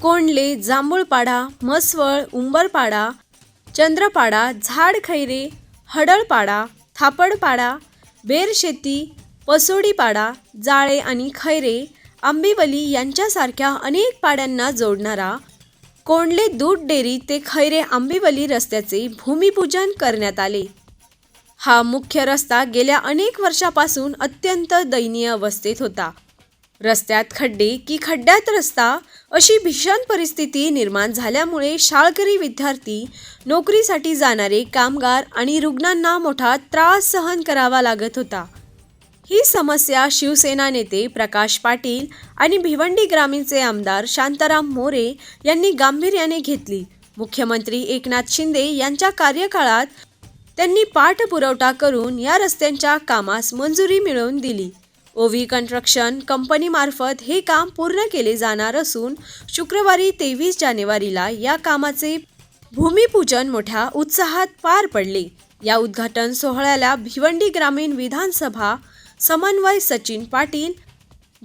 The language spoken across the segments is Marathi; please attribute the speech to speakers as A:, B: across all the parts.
A: कोंडले, जांभूळपाडा, म्हसवळ, उंबरपाडा, चंद्रपाडा, झाडखैरे, हडळपाडा, थापडपाडा, बेरशेती, पसोडीपाडा, जाळे आणि खैरे, आंबिवली यांच्यासारख्या अनेक पाड्यांना जोडणारा कोंडले दूध डेअरी ते खैरे आंबिवली रस्त्याचे भूमिपूजन करण्यात आले। हा मुख्य रस्ता गेल्या अनेक वर्षापासून अत्यंत दयनीय अवस्थेत होता। रस्त्यात खड्डे की खड्ड्यात रस्ता अशी भीषण परिस्थिती निर्माण झाल्यामुळे शाळकरी विद्यार्थी, नोकरीसाठी जाणारे कामगार आणि रुग्णांना मोठा त्रास सहन करावा लागत होता। ही समस्या शिवसेना नेते प्रकाश पाटील आणि भिवंडी ग्रामीणचे आमदार शांताराम मोरे यांनी गांभीर्याने घेतली। मुख्यमंत्री एकनाथ शिंदे यांच्या कार्यकाळात त्यांनी पाठपुरावा करून या रस्त्यांच्या कामास मंजुरी मिळवून दिली। ओवी कन्स्ट्रक्शन कंपनीमार्फत हे काम पूर्ण केले जाणार असून शुक्रवारी 23 जानेवारीला या कामाचे भूमिपूजन मोठ्या उत्साहात पार पडले। या उद्घाटन सोहळ्याला भिवंडी ग्रामीण विधानसभा समन्वय सचिन पाटील,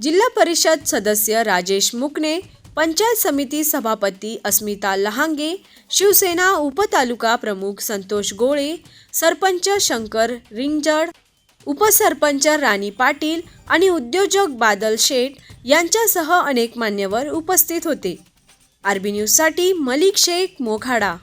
A: जिल्हा परिषद सदस्य राजेश मुकणे, पंचायत समिती सभापती अस्मिता लहांगे, शिवसेना उपतालुका प्रमुख संतोष गोळे, सरपंच शंकर रिंगजड, उपसरपंच राणी पाटील आणि उद्योजक बादल शेठ यांच्यासह अनेक मान्यवर उपस्थित होते। आरबी न्यूजसाठी मलिक शेख, मोखाडा।